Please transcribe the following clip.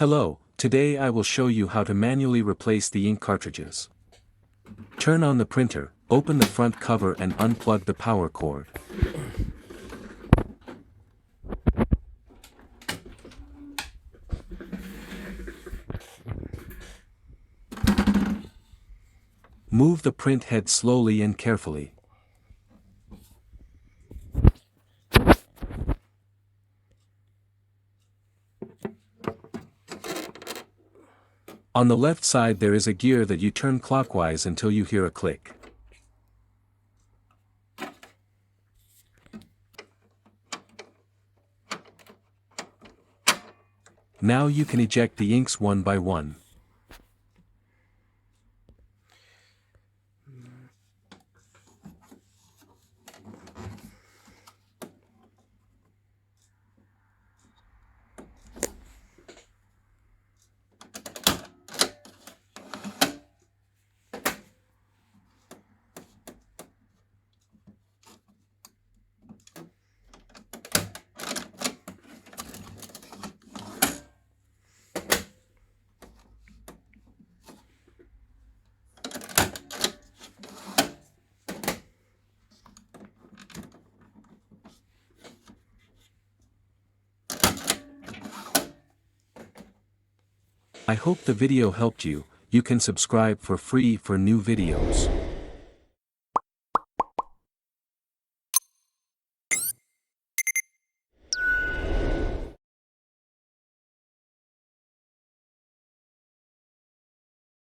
Hello, today I will show you how to manually replace the ink cartridges. Turn on the printer, open the front cover and unplug the power cord. Move the print head slowly and carefully. On the left side there is a gear that you turn clockwise until you hear a click. Now you can eject the inks one by one. I hope the video helped you. You can subscribe for free for new videos.